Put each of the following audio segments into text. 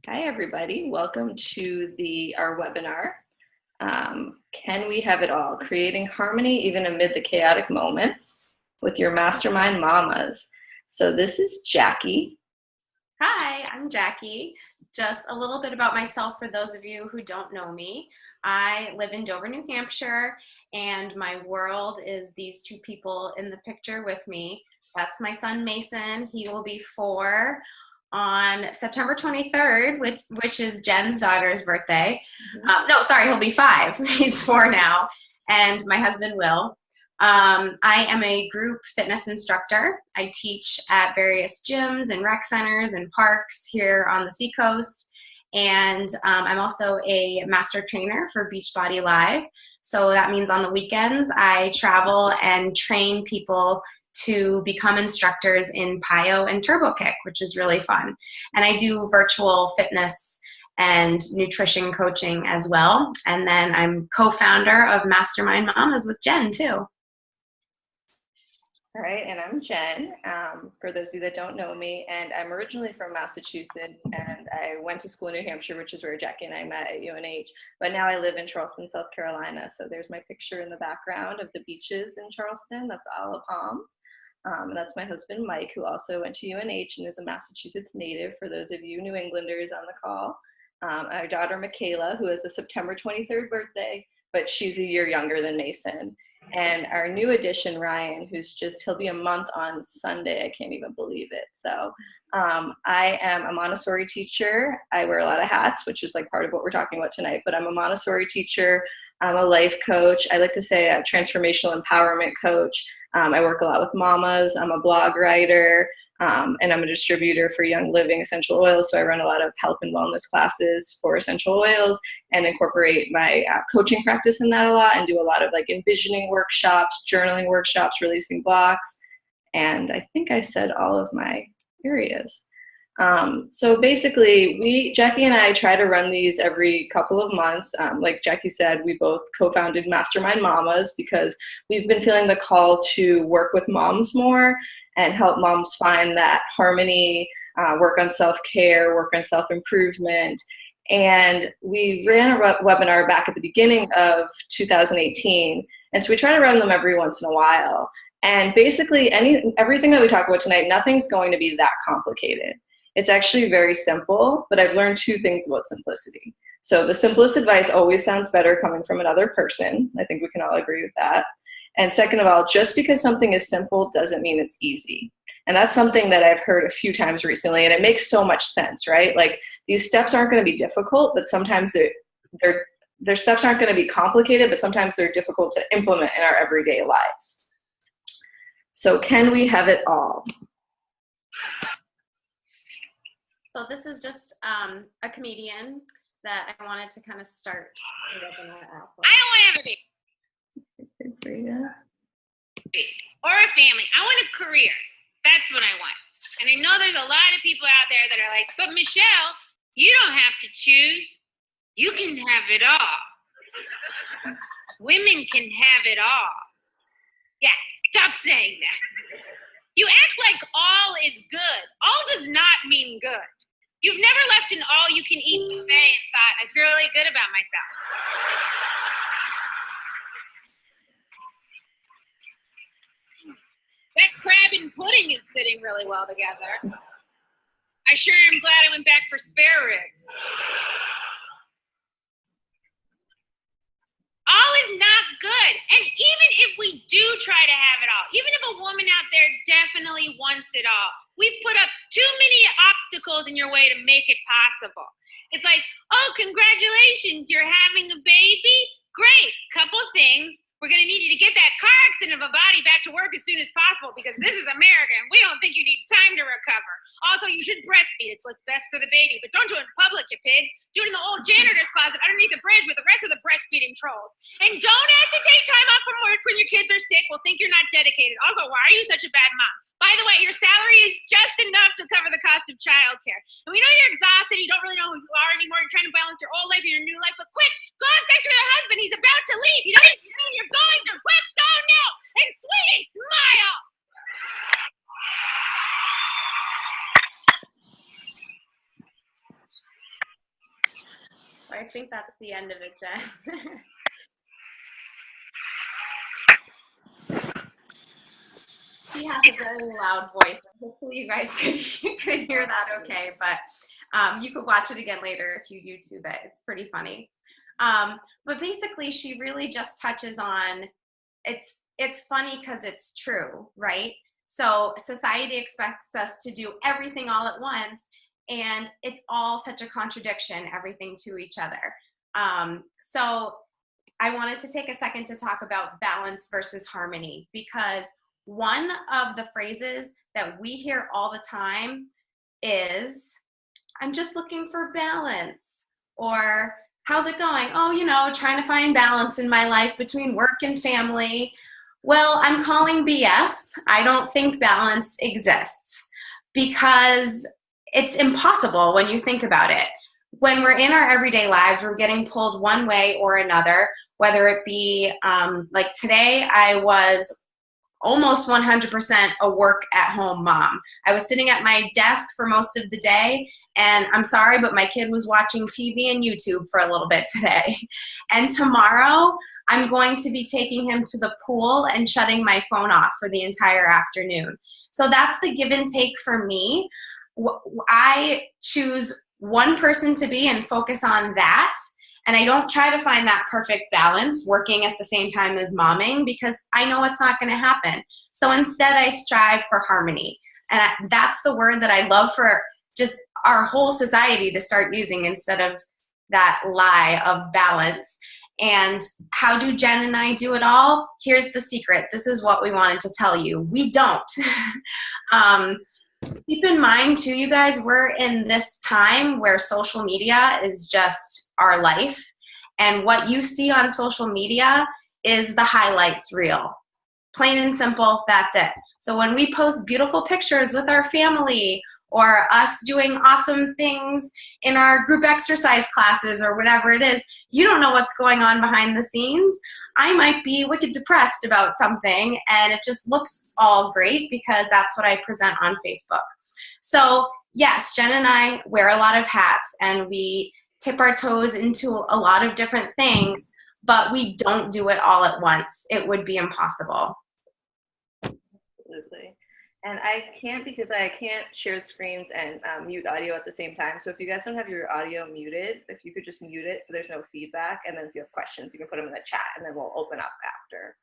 Hi, everybody. Welcome to our webinar. Can we have it all? Creating harmony even amid the chaotic moments with your mastermind mamas. So this is Jackie. Hi, I'm Jackie. Just a little bit about myself for those of you who don't know me. I live in Dover, New Hampshire, and my world is these two people in the picture with me. That's my son, Mason. He will be 4 on September 23rd, which is Jen's daughter's birthday. No, sorry, he'll be 5. He's 4 now. And my husband, Will. I am a group fitness instructor. I teach at various gyms and rec centers and parks here on the Seacoast. And I'm also a master trainer for Beachbody Live. So that means on the weekends, I travel and train people to become instructors in Pyo and Turbo Kick, which is really fun. And I do virtual fitness and nutrition coaching as well. And then I'm co-founder of Mastermind Mamas with Jen too. All right, and I'm Jen, for those of you that don't know me, and I'm originally from Massachusetts, and I went to school in New Hampshire, which is where Jackie and I met at UNH, but now I live in Charleston, South Carolina, so there's my picture in the background of the beaches in Charleston. That's Isle of Palms, and that's my husband, Mike, who also went to UNH and is a Massachusetts native, for those of you New Englanders on the call. Our daughter, Michaela, who has a September 23rd birthday, but she's a year younger than Mason. And our new addition, Ryan, he'll be a month on Sunday. I can't even believe it. So I am a Montessori teacher. I wear a lot of hats, which is like part of what we're talking about tonight, but I'm a Montessori teacher. I'm a life coach. I like to say a transformational empowerment coach. I work a lot with mamas. I'm a blog writer. And I'm a distributor for Young Living essential oils. So I run a lot of health and wellness classes for essential oils and incorporate my coaching practice in that a lot, and do a lot of like envisioning workshops, journaling workshops, releasing blocks. And I think I said all of my areas. So basically, Jackie and I try to run these every couple of months. Like Jackie said, we both co-founded Mastermind Mamas because we've been feeling the call to work with moms more and help moms find that harmony, work on self-care, work on self-improvement. And we ran a webinar back at the beginning of 2018. And so we try to run them every once in a while. And basically everything that we talk about tonight, nothing's going to be that complicated. It's actually very simple, but I've learned 2 things about simplicity. So the simplest advice always sounds better coming from another person. I think we can all agree with that. And second of all, just because something is simple doesn't mean it's easy. And that's something that I've heard a few times recently, and it makes so much sense, right? Like these steps aren't going to be difficult, but sometimes their steps aren't going to be complicated, but sometimes they're difficult to implement in our everyday lives. So can we have it all? So this is just a comedian that I wanted to kind of start the webinar out with. I don't want to have a baby. Or a family. I want a career. That's what I want. And I know there's a lot of people out there that are like, but Michelle, you don't have to choose. You can have it all. Women can have it all. Yeah, stop saying that. You act like all is good. All does not mean good. You've never left an all-you-can-eat buffet and thought, I feel really good about myself. That crab and pudding is sitting really well together. I sure am glad I went back for spare ribs. All is not good. And even if we do try to have it all, even if a woman out there definitely wants it all, we've put up too many obstacles in your way to make it possible. It's like, oh, congratulations, you're having a baby? Great, couple things. We're gonna need you to get that car accident of a body back to work as soon as possible because this is America and we don't think you need time to recover. Also, you should breastfeed. It's what's best for the baby, but don't do it in public, you pig. Do it in the old janitor's closet underneath the bridge with the rest of the breastfeeding trolls. And don't have to take time off from work when your kids are sick. We'll think you're not dedicated. Also, why are you such a bad mom? By the way, your salary is just enough to cover the cost of childcare. And we know you're exhausted. You don't really know who you are anymore. You're trying to balance your old life and your new life. But quick, go have sex with your husband. He's about to leave. You know you're going to. Quick, go now. And sweetie, smile. I think that's the end of it, Jen. She has a very loud voice. Hopefully you guys could hear that okay, but you could watch it again later if you YouTube it. It's pretty funny. But basically, she really just touches on, it's funny because it's true, right? So society expects us to do everything all at once, and it's all such a contradiction, everything to each other. So I wanted to take a second to talk about balance versus harmony, because one of the phrases that we hear all the time is, I'm just looking for balance, or how's it going? Oh, you know, trying to find balance in my life between work and family. Well, I'm calling BS. I don't think balance exists, because it's impossible when you think about it. When we're in our everyday lives, we're getting pulled one way or another, whether it be like today, I was almost 100% a work at home mom. I was sitting at my desk for most of the day, and I'm sorry, but my kid was watching TV and YouTube for a little bit today. And tomorrow, I'm going to be taking him to the pool and shutting my phone off for the entire afternoon. So that's the give and take for me. I choose one person to be and focus on that. And I don't try to find that perfect balance working at the same time as momming, because I know it's not going to happen. So instead, I strive for harmony. And that's the word that I love for just our whole society to start using, instead of that lie of balance. And how do Jen and I do it all? Here's the secret. This is what we wanted to tell you. We don't. Keep in mind, too, you guys, we're in this time where social media is just our life. And what you see on social media is the highlights reel. Plain and simple, that's it. So when we post beautiful pictures with our family, or us doing awesome things in our group exercise classes or whatever it is, you don't know what's going on behind the scenes. I might be wicked depressed about something, and it just looks all great because that's what I present on Facebook. So yes, Jen and I wear a lot of hats, and we tip our toes into a lot of different things, but we don't do it all at once. It would be impossible. Absolutely. And I can't, because I can't share screens and mute audio at the same time. So if you guys don't have your audio muted, if you could just mute it so there's no feedback. And then if you have questions, you can put them in the chat, and then we'll open up after.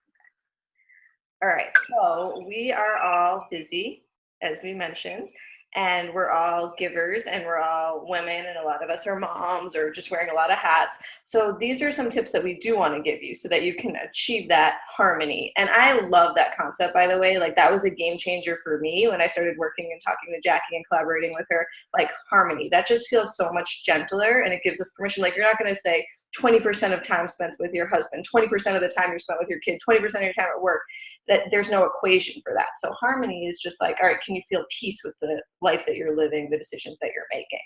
Okay. All right, so we are all busy, as we mentioned, and we're all givers, and we're all women, and a lot of us are moms or just wearing a lot of hats. So these are some tips that we do want to give you so that you can achieve that harmony. And I love that concept, by the way. Like, that was a game changer for me when I started working and talking to Jackie and collaborating with her. Like, harmony, that just feels so much gentler, and it gives us permission. Like, you're not going to say 20% of time spent with your husband, 20% of the time you're spent with your kid, 20% of your time at work. That there's no equation for that. So harmony is just like, all right, can you feel peace with the life that you're living, the decisions that you're making?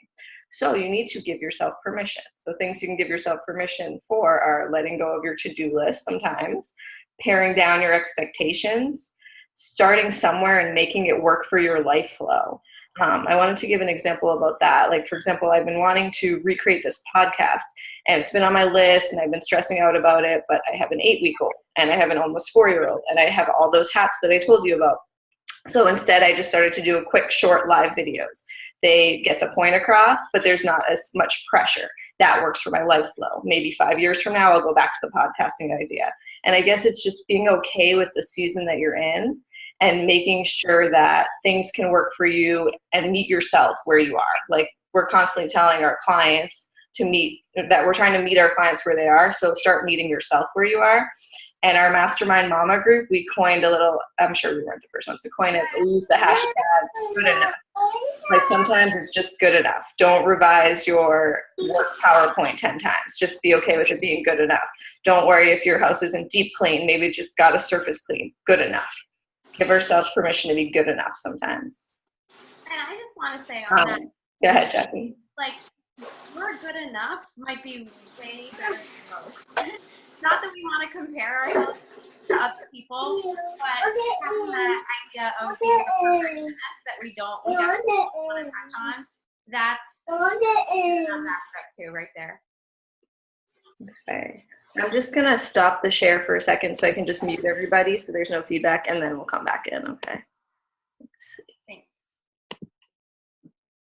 So you need to give yourself permission. So things you can give yourself permission for are letting go of your to-do list sometimes, paring down your expectations, starting somewhere and making it work for your life flow. I wanted to give an example about that. Like, for example, I've been wanting to recreate this podcast, and it's been on my list, and I've been stressing out about it, but I have an 8-week-old, and I have an almost 4-year-old, and I have all those hats that I told you about. So instead, I just started to do a quick, short live videos. They get the point across, but there's not as much pressure. That works for my life flow. Maybe 5 years from now, I'll go back to the podcasting idea. And I guess it's just being okay with the season that you're in, and making sure that things can work for you and meet yourself where you are. Like, we're constantly telling our clients that we're trying to meet our clients where they are. So start meeting yourself where you are. And our Mastermind Mama group, we coined a little, I'm sure we weren't the first ones to coin it, but we use the hashtag good enough. Like, sometimes it's just good enough. Don't revise your work PowerPoint 10 times. Just be okay with it being good enough. Don't worry if your house isn't deep clean. Maybe it just got a surface clean. Good enough. Give ourselves permission to be good enough sometimes. And I just want to say on that. Go ahead, Jackie. Like, we're good enough might be way better than most. Not that we want to compare ourselves to other people, but having that idea of being a perfectionist that we definitely want to touch on, that's another aspect too, right there. Okay. I'm just gonna stop the share for a second so I can just mute everybody so there's no feedback, and then we'll come back in, okay? Let's see. Thanks.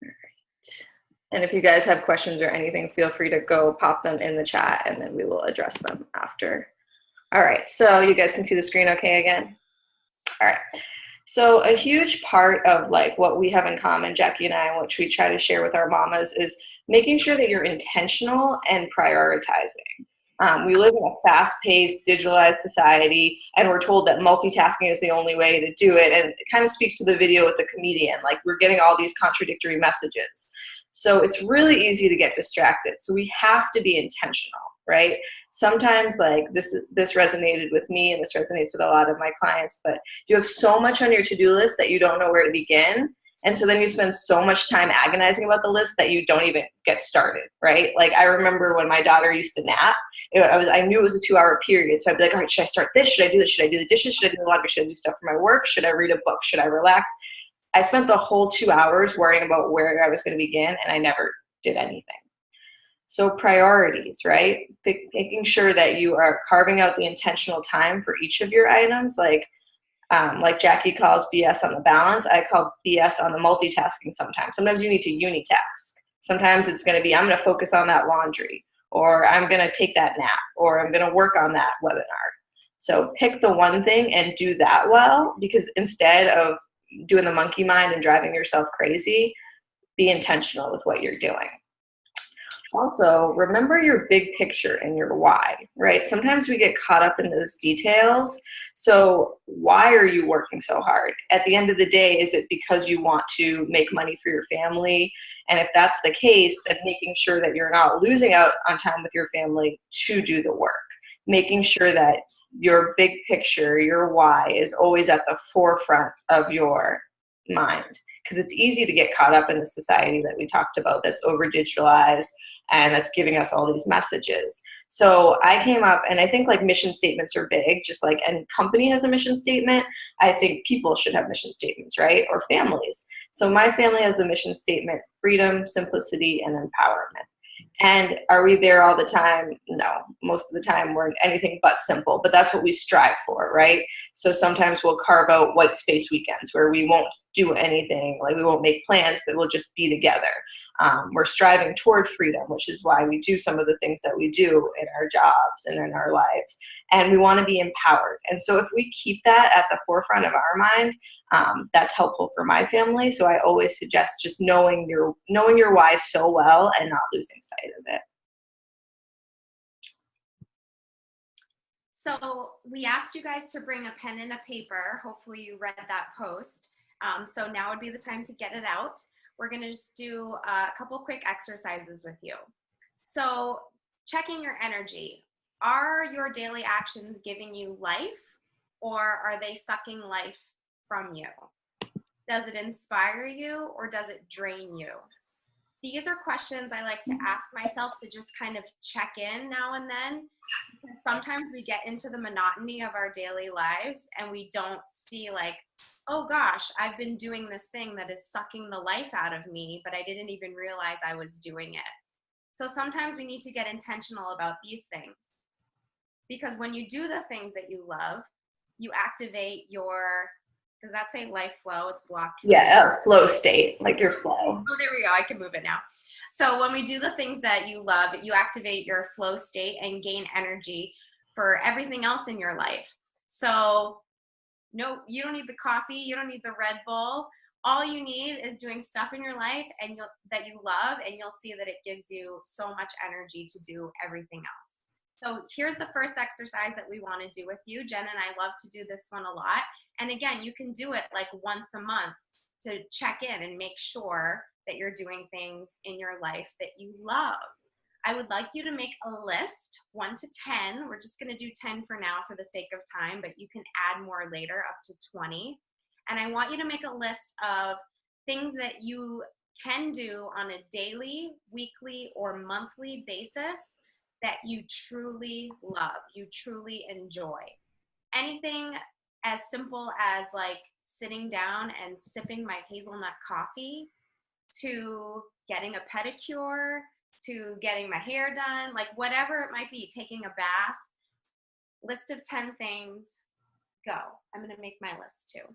All right. And if you guys have questions or anything, feel free to go pop them in the chat and then we will address them after. All right, so you guys can see the screen okay again? All right. So a huge part of like what we have in common, Jackie and I, and which we try to share with our mamas, is making sure that you're intentional and prioritizing. We live in a fast-paced, digitalized society, and we're told that multitasking is the only way to do it. And it kind of speaks to the video with the comedian. Like, we're getting all these contradictory messages. So it's really easy to get distracted. So we have to be intentional, right? Sometimes, like, this resonated with me, and this resonates with a lot of my clients, but you have so much on your to-do list that you don't know where to begin. And so then you spend so much time agonizing about the list that you don't even get started, right? Like, I remember when my daughter used to nap, I knew it was a 2-hour period. So I'd be like, all right, should I start this? Should I do this? Should I do the dishes? Should I do the laundry? Should I do stuff for my work? Should I read a book? Should I relax? I spent the whole 2 hours worrying about where I was going to begin, and I never did anything. So priorities, right? Making sure that you are carving out the intentional time for each of your items, like Jackie calls BS on the balance, I call BS on the multitasking sometimes. Sometimes you need to unitask. Sometimes it's going to be, I'm going to focus on that laundry, or I'm going to take that nap, or I'm going to work on that webinar. So pick the one thing and do that well, because instead of doing the monkey mind and driving yourself crazy, be intentional with what you're doing. Also, remember your big picture and your why, right? Sometimes we get caught up in those details. So why are you working so hard? At the end of the day, is it because you want to make money for your family? And if that's the case, then making sure that you're not losing out on time with your family to do the work. Making sure that your big picture, your why, is always at the forefront of your mind. Because it's easy to get caught up in the society that we talked about that's over digitalized and that's giving us all these messages. So I came up, and I think like mission statements are big, just like any company has a mission statement. I think people should have mission statements, right? Or families. So my family has a mission statement: freedom, simplicity, and empowerment. And are we there all the time? No. Most of the time we're anything but simple, but that's what we strive for, right? So sometimes we'll carve out white space weekends where we won't do anything, like we won't make plans, but we'll just be together. We're striving toward freedom, which is why we do some of the things that we do in our jobs and in our lives. And we want to be empowered. And so if we keep that at the forefront of our mind, that's helpful for my family. So I always suggest just knowing your why so well and not losing sight of it. So we asked you guys to bring a pen and a paper. Hopefully you read that post. So now would be the time to get it out. We're going to just do a couple quick exercises with you. So checking your energy. Are your daily actions giving you life, or are they sucking life from you? Does it inspire you, or does it drain you? These are questions I like to ask myself to just kind of check in now and then. Because sometimes we get into the monotony of our daily lives and we don't see like, oh gosh, I've been doing this thing that is sucking the life out of me, but I didn't even realize I was doing it. So sometimes we need to get intentional about these things. Because when you do the things that you love, you activate your, does that say life flow? It's blocked. Yeah, flow state, like your flow. Oh, there we go. I can move it now. So when we do the things that you love, you activate your flow state and gain energy for everything else in your life. So no, you don't need the coffee. You don't need the Red Bull. All you need is doing stuff in your life and that you love, and you'll see that it gives you so much energy to do everything else. So here's the first exercise that we want to do with you. Jen and I love to do this one a lot. And again, you can do it like once a month to check in and make sure that you're doing things in your life that you love. I would like you to make a list, 1 to 10. We're just going to do 10 for now for the sake of time, but you can add more later, up to 20. And I want you to make a list of things that you can do on a daily, weekly, or monthly basis that you truly love, you truly enjoy. Anything as simple as like sitting down and sipping my hazelnut coffee, to getting a pedicure, to getting my hair done, like whatever it might be, taking a bath. List of 10 things, go. I'm going to make my list too.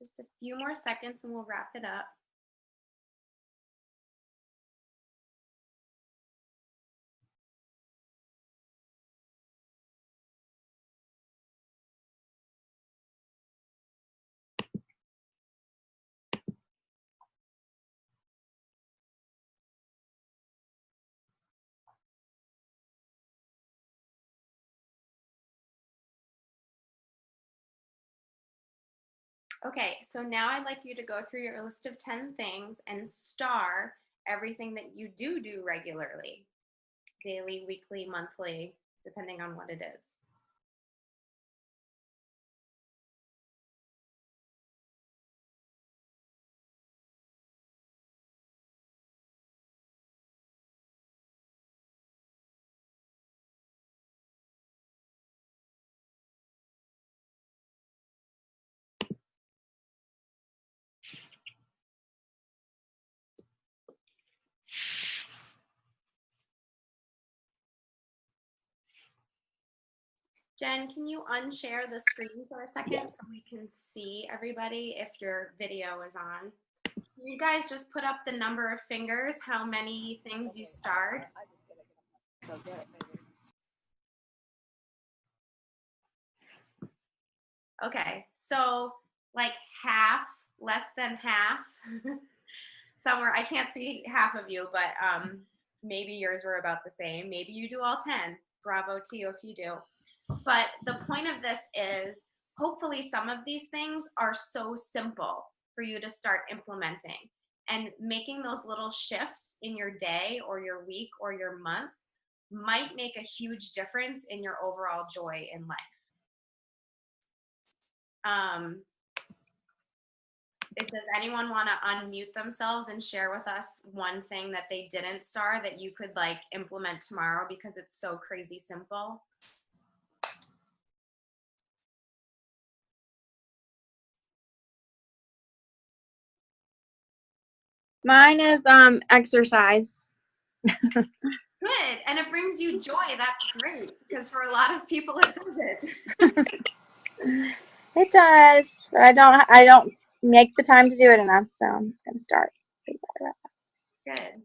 Just a few more seconds and we'll wrap it up. Okay, so now I'd like you to go through your list of 10 things and star everything that you do regularly, daily, weekly, monthly, depending on what it is. Jen, can you unshare the screen for a second so we can see everybody if your video is on? You guys just put up the number of fingers, how many things you starred. Okay, so like half, less than half, somewhere, I can't see half of you, but maybe yours were about the same. Maybe you do all 10. Bravo to you if you do. But the point of this is hopefully some of these things are so simple for you to start implementing, and making those little shifts in your day or your week or your month might make a huge difference in your overall joy in life. Does anyone want to unmute themselves and share with us one thing that they didn't star that you could like implement tomorrow because it's so crazy simple? Mine is exercise. Good, and it brings you joy. That's great, because for a lot of people it doesn't. It does, but I don't make the time to do it enough, so I'm gonna start. Good.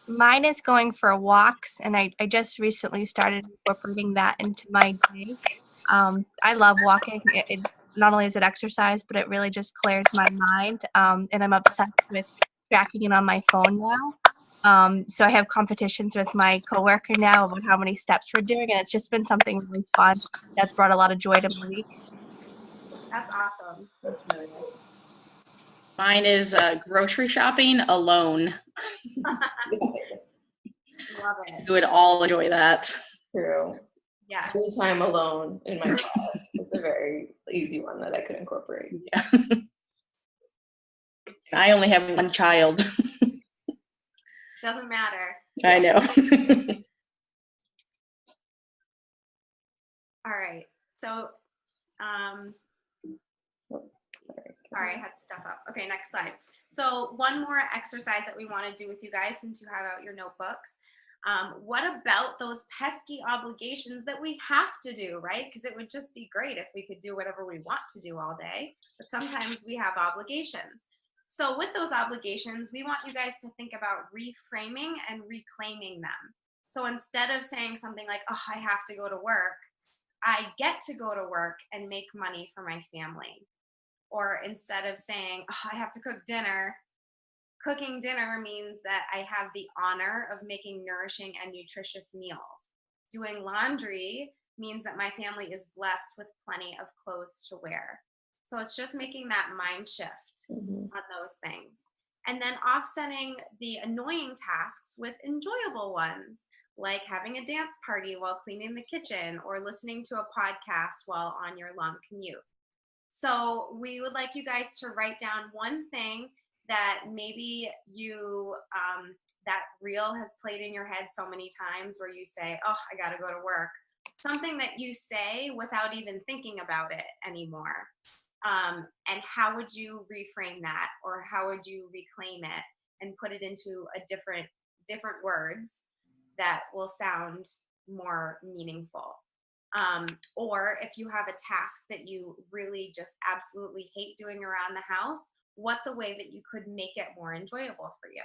Mine is going for walks, and I just recently started incorporating that into my day. I love walking. It not only is it exercise, but it really just clears my mind, and I'm obsessed with tracking it on my phone now. So I have competitions with my coworker now about how many steps we're doing, and it's just been something really fun that's brought a lot of joy to my week. That's awesome. That's really nice. Mine is grocery shopping alone. Love it. You would all enjoy that. True. Yeah. Time alone in my car is a very easy one that I could incorporate. Yeah. I only have one child. Doesn't matter. I know. All right. So, sorry, I had stuff up. Okay, next slide. So one more exercise that we want to do with you guys, since you have out your notebooks. What about those pesky obligations that we have to do, right? Because it would just be great if we could do whatever we want to do all day, but sometimes we have obligations. So with those obligations, we want you guys to think about reframing and reclaiming them. So instead of saying something like, oh, I have to go to work, I get to go to work and make money for my family. Or instead of saying, oh, I have to cook dinner, cooking dinner means that I have the honor of making nourishing and nutritious meals. Doing laundry means that my family is blessed with plenty of clothes to wear. So it's just making that mind shift on those things. And then offsetting the annoying tasks with enjoyable ones, like having a dance party while cleaning the kitchen or listening to a podcast while on your long commute. So we would like you guys to write down one thing that maybe you, that reel has played in your head so many times where you say, oh, I gotta go to work. Something that you say without even thinking about it anymore. And how would you reframe that, or how would you reclaim it and put it into a different words that will sound more meaningful? Or if you have a task that you really just absolutely hate doing around the house, what's a way that you could make it more enjoyable for you?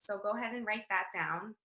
So go ahead and write that down.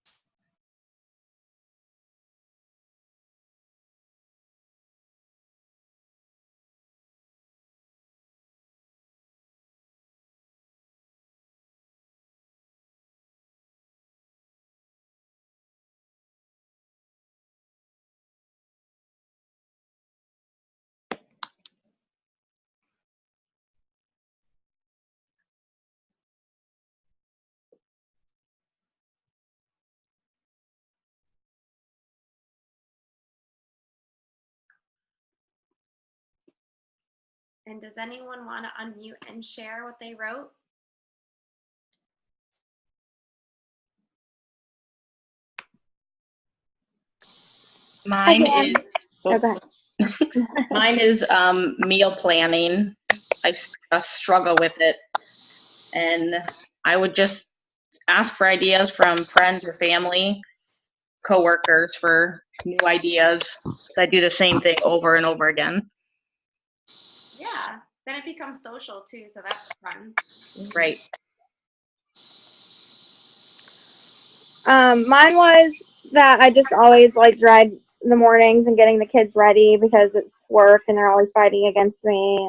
And does anyone want to unmute and share what they wrote? Mine is, Okay. mine is meal planning. I struggle with it, and I would just ask for ideas from friends or family, coworkers for new ideas. I do the same thing over and over again. Yeah, then it becomes social too, so that's fun. Right. Mine was that I just always like dread the mornings and getting the kids ready because it's work and they're always fighting against me.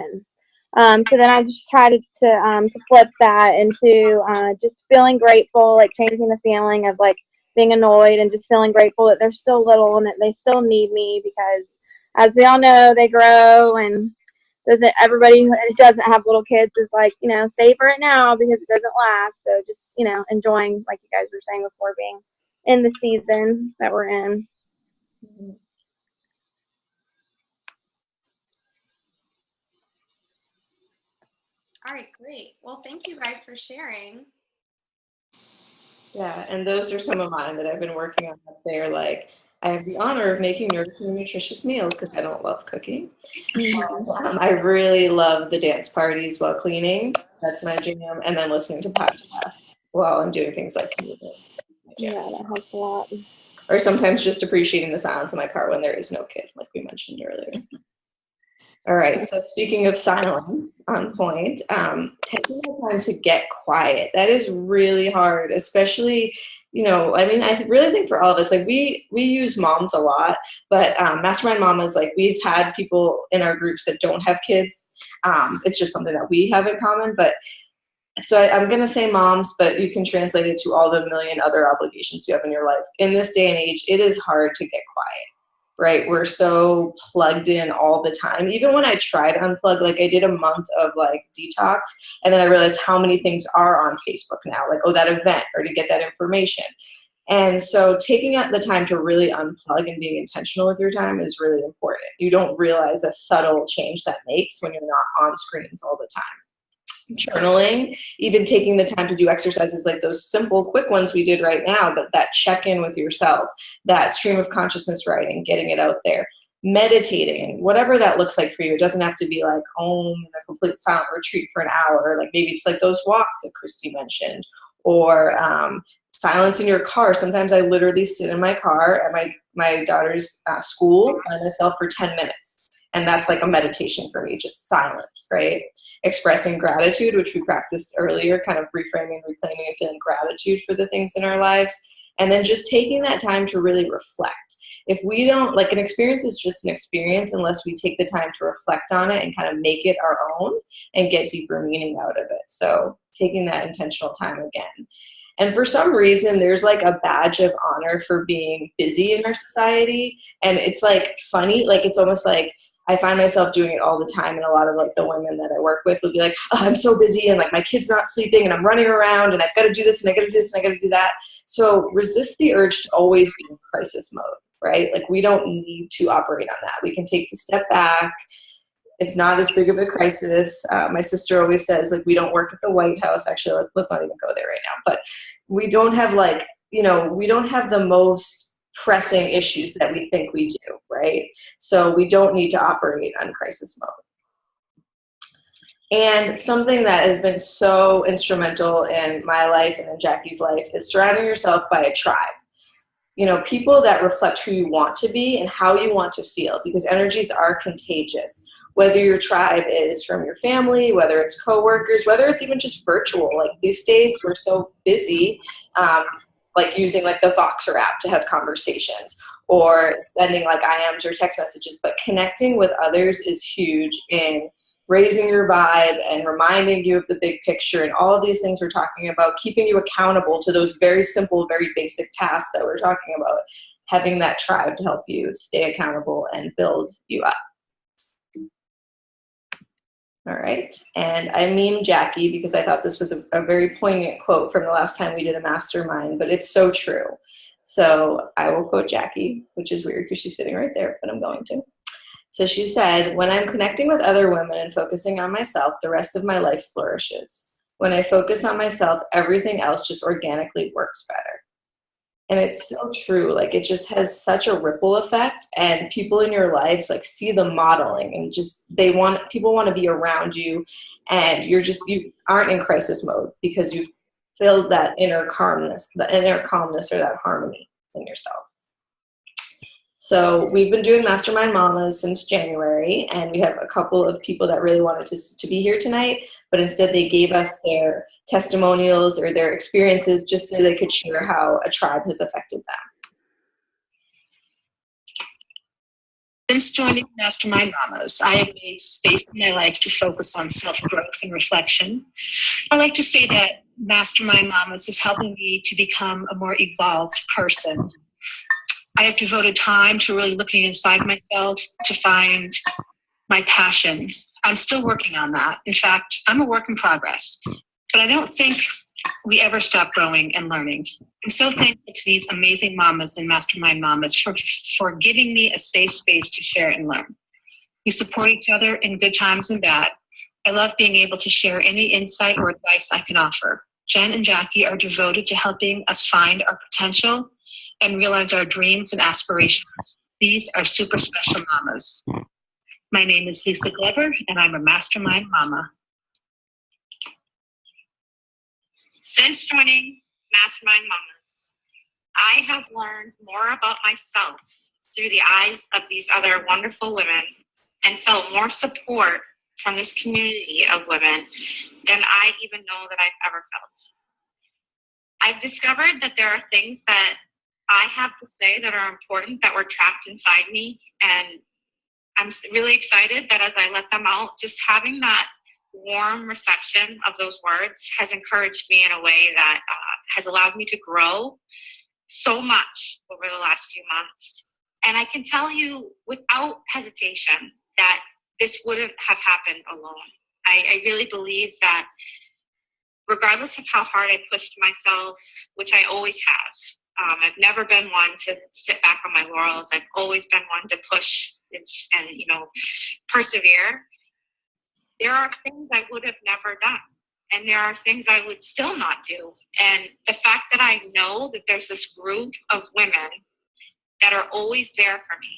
And so then I just try to flip that into just feeling grateful, like changing the feeling of like being annoyed and just feeling grateful that they're still little and that they still need me, because as we all know, they grow, and everybody who doesn't have little kids is like, savor it now because it doesn't last. So just, enjoying, like you guys were saying before, being in the season that we're in. All right, great. Well, thank you guys for sharing. Yeah, and those are some of mine that I've been working on up there. Like, I have the honor of making nourishing and nutritious meals because I don't love cooking. I really love the dance parties while cleaning. That's my jam. And then listening to podcasts while I'm doing things like commuting. Yeah, that helps a lot. Or sometimes just appreciating the silence in my car when there is no kid, like we mentioned earlier. All right, so speaking of silence, on point, taking the time to get quiet, that is really hard, especially, I really think for all of us, like we use moms a lot, but Mastermind Mamas, like we've had people in our groups that don't have kids. It's just something that we have in common, but So I'm going to say moms, but you can translate it to all the million other obligations you have in your life. In this day and age, it is hard to get quiet, right? We're so plugged in all the time. Even when I try to unplug, like I did a month of like detox, and then I realized how many things are on Facebook now, like, oh, that event, or to get that information. And so taking out the time to really unplug and being intentional with your time is really important. You don't realize the subtle change that makes when you're not on screens all the time. Journaling, even taking the time to do exercises like those simple, quick ones we did right now, but that check-in with yourself, that stream of consciousness writing, getting it out there, meditating, whatever that looks like for you. It doesn't have to be like a complete silent retreat for an hour. Like maybe it's like those walks that Christy mentioned, or silence in your car. Sometimes I literally sit in my car at my daughter's school by myself for 10 minutes. And that's like a meditation for me, just silence, right? Expressing gratitude, which we practiced earlier, kind of reframing, reclaiming, and feeling gratitude for the things in our lives. And then just taking that time to really reflect. If we don't, like, an experience is just an experience unless we take the time to reflect on it and kind of make it our own and get deeper meaning out of it. So taking that intentional time again. And for some reason, there's like a badge of honor for being busy in our society. And it's like funny, like it's almost like I find myself doing it all the time. And a lot of like the women that I work with will be like, oh, I'm so busy and like my kid's not sleeping and I'm running around and I've got to do this and I got to do this and I got to do that. So resist the urge to always be in crisis mode, right? Like we don't need to operate on that. We can take the step back. It's not as big of a crisis. My sister always says, like, we don't work at the White House. Actually, let's not even go there right now. But we don't have like, we don't have the most pressing issues that we think we do, right? So we don't need to operate on crisis mode. And something that has been so instrumental in my life and in Jackie's life is surrounding yourself by a tribe. People that reflect who you want to be and how you want to feel, because energies are contagious. Whether your tribe is from your family, whether it's coworkers, whether it's even just virtual. Like these days, we're so busy, like using like the Voxer app to have conversations or sending like IMs or text messages. But connecting with others is huge in raising your vibe and reminding you of the big picture and all of these things we're talking about, keeping you accountable to those very simple, very basic tasks that we're talking about. Having that tribe to help you stay accountable and build you up. All right, and I meme Jackie because I thought this was a very poignant quote from the last time we did a mastermind, but it's so true. So I will quote Jackie, which is weird because she's sitting right there, but I'm going to. So she said, when I'm connecting with other women and focusing on myself, the rest of my life flourishes. When I focus on myself, everything else just organically works better. And it's so true. Like it just has such a ripple effect, and people in your lives like see the modeling and just people want to be around you, and you aren't in crisis mode because you've filled that inner calmness or that harmony in yourself. So we've been doing Mastermind Mamas since January, and we have a couple of people that really wanted to be here tonight, but instead they gave us their testimonials or their experiences just so they could share how a tribe has affected them. Since joining Mastermind Mamas, I have made space in my life to focus on self-growth and reflection. I like to say that Mastermind Mamas is helping me to become a more evolved person. I have devoted time to really looking inside myself to find my passion. I'm still working on that. In fact, I'm a work in progress, but I don't think we ever stop growing and learning. I'm so thankful to these amazing mamas and Mastermind Mamas for giving me a safe space to share and learn. We support each other in good times and bad. I love being able to share any insight or advice I can offer. Jen and Jackie are devoted to helping us find our potential and realize our dreams and aspirations. These are super special mamas. My name is Lisa Glover, and I'm a Mastermind Mama. Since joining Mastermind Mamas, I have learned more about myself through the eyes of these other wonderful women and felt more support from this community of women than I even know that I've ever felt. I've discovered that there are things that I have to say that are important that were trapped inside me, and I'm really excited that as I let them out, just having that warm reception of those words has encouraged me in a way that has allowed me to grow so much over the last few months. And I can tell you without hesitation that this wouldn't have happened alone. I really believe that regardless of how hard I pushed myself, which I always have, I've never been one to sit back on my laurels. I've always been one to push and persevere. There are things I would have never done, and there are things I would still not do. And the fact that I know that there's this group of women that are always there for me,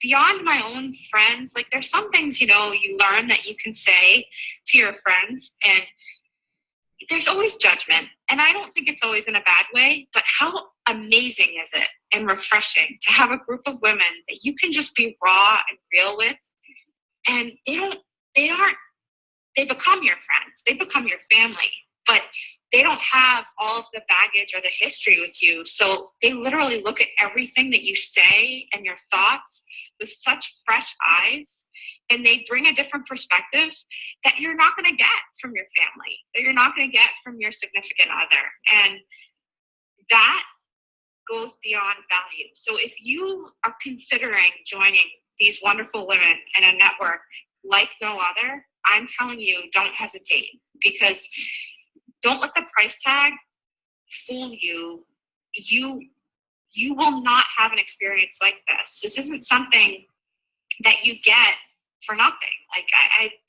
beyond my own friends, like there's some things, you learn that you can say to your friends, and there's always judgment. And I don't think it's always in a bad way, but how amazing is it and refreshing to have a group of women that you can just be raw and real with, and they become your friends, they become your family, but they don't have all of the baggage or the history with you. So they literally look at everything that you say and your thoughts with such fresh eyes, and they bring a different perspective that you're not going to get from your family, that you're not going to get from your significant other. And that goes beyond value. So if you are considering joining these wonderful women in a network like no other, I'm telling you, don't hesitate, because don't let the price tag fool you. You will not have an experience like this. This isn't something that you get for nothing. Like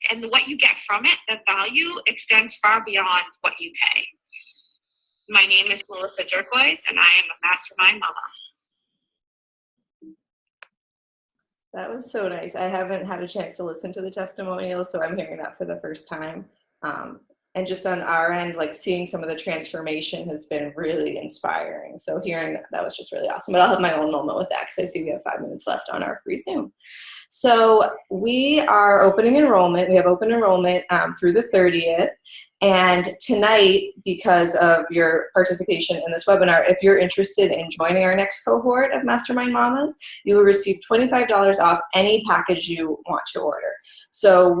and what you get from it, the value extends far beyond what you pay. My name is Melissa Jerkois, and I am a Mastermind Mama. That was so nice. I haven't had a chance to listen to the testimonial, so I'm hearing that for the first time. And just on our end, like seeing some of the transformation has been really inspiring. So hearing that was just really awesome. But I'll have my own moment with that because I see we have 5 minutes left on our free Zoom. So we are opening enrollment. We have open enrollment through the 30th. And tonight, because of your participation in this webinar, if you're interested in joining our next cohort of Mastermind Mamas, you will receive $25 off any package you want to order. So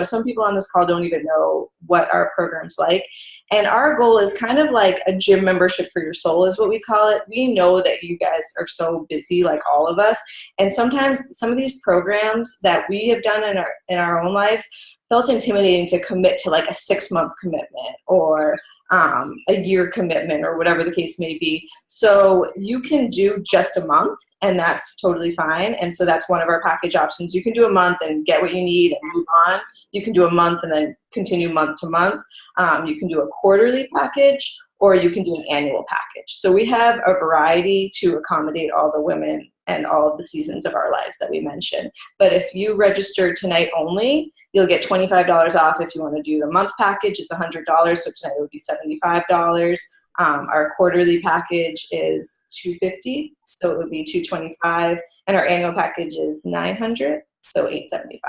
some people on this call don't even know what our program's like. And our goal is kind of like a gym membership for your soul is what we call it. We know that you guys are so busy, like all of us. And sometimes some of these programs that we have done in our own lives felt intimidating to commit to, like a 6-month commitment or a year commitment or whatever the case may be. So you can do just a month, and that's totally fine. And so that's one of our package options. You can do a month and get what you need and move on. You can do a month and then continue month to month. You can do a quarterly package, or you can do an annual package. So we have a variety to accommodate all the women and all of the seasons of our lives that we mentioned. But if you register tonight only, you'll get $25 off. If you want to do the month package, it's $100. So tonight it would be $75. Our quarterly package is $250, so it would be $225. And our annual package is $900, so $875.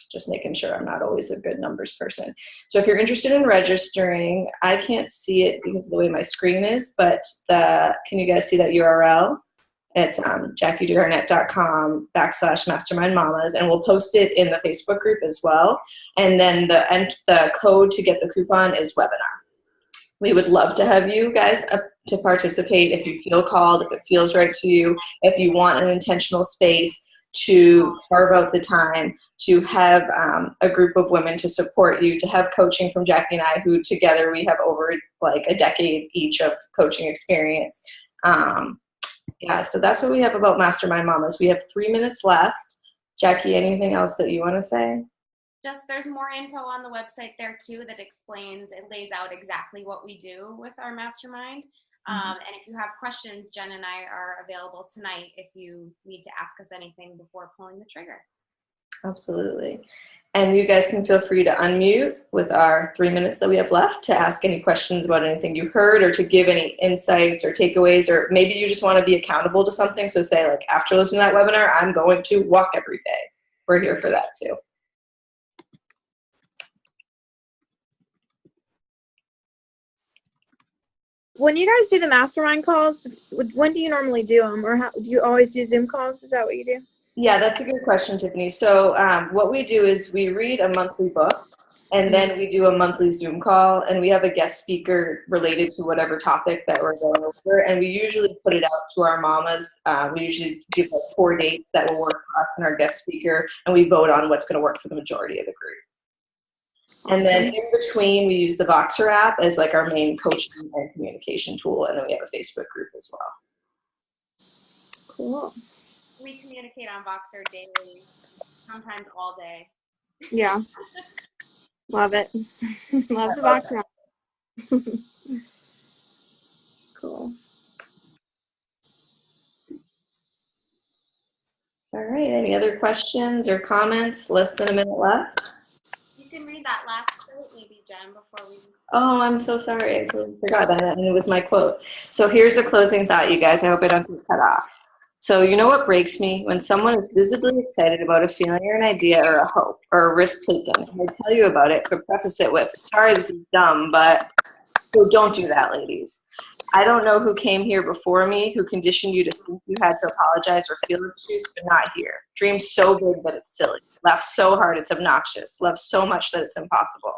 Just making sure I'm not always a good numbers person. So if you're interested in registering, I can't see it because of the way my screen is, but can you guys see that URL? It's JackieDugarnett.com/mastermindmamas, and we'll post it in the Facebook group as well. And then the code to get the coupon is webinar. We would love to have you guys to participate if you feel called, if it feels right to you, if you want an intentional space to carve out the time to have a group of women to support you, to have coaching from Jackie and I, who together we have over like a decade each of coaching experience. So that's what we have about Mastermind Mamas. We have 3 minutes left. Jackie, anything else that you want to say? Just there's more info on the website there too that lays out exactly what we do with our mastermind. And if you have questions, Jen and I are available tonight if you need to ask us anything before pulling the trigger. Absolutely. And you guys can feel free to unmute with our 3 minutes that we have left to ask any questions about anything you heard, or to give any insights or takeaways, or maybe you just want to be accountable to something. So say, like, after listening to that webinar, I'm going to walk every day. We're here for that too. When you guys do the mastermind calls, when do you normally do them, or do you always do Zoom calls? Is that what you do? Yeah, that's a good question, Tiffany. So what we do is we read a monthly book, and then we do a monthly Zoom call, and we have a guest speaker related to whatever topic that we're going over, and we usually put it out to our mamas. We usually give like 4 dates that will work for us and our guest speaker, and we vote on what's going to work for the majority of the group. And then in between, we use the Voxer app as like our main coaching and communication tool, and then we have a Facebook group as well. Cool. We communicate on Voxer daily, sometimes all day. Yeah. Love it. Love the box app. Cool. All right, any other questions or comments? Less than a minute left. You can read that last quote maybe, Jen, before we... Oh, I'm so sorry. I totally forgot that, and it was my quote. So here's a closing thought, you guys. I hope I don't get cut off. So you know what breaks me? When someone is visibly excited about a feeling or an idea or a hope or a risk taken. And I tell you about it, but preface it with, sorry, this is dumb, but so don't do that, ladies. I don't know who came here before me, who conditioned you to think you had to apologize or feel excuse, but not here. Dream so big that it's silly. Laugh so hard it's obnoxious. Love so much that it's impossible.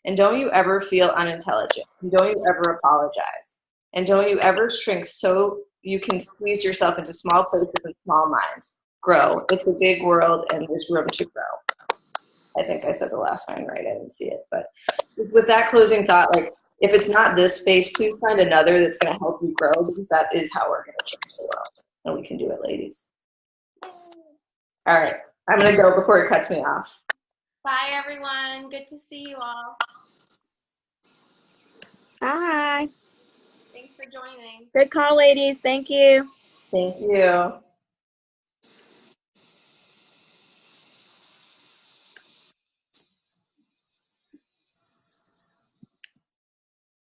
And don't you ever feel unintelligent. And don't you ever apologize. And don't you ever shrink so you can squeeze yourself into small places and small minds. Grow. It's a big world and there's room to grow. I think I said the last line right. I didn't see it. But with that closing thought, like, if it's not this space, please find another that's going to help you grow, because that is how we're going to change the world. And we can do it, ladies. All right. I'm going to go before it cuts me off. Bye, everyone. Good to see you all. Bye. Thanks for joining. Good call, ladies. Thank you. Thank you.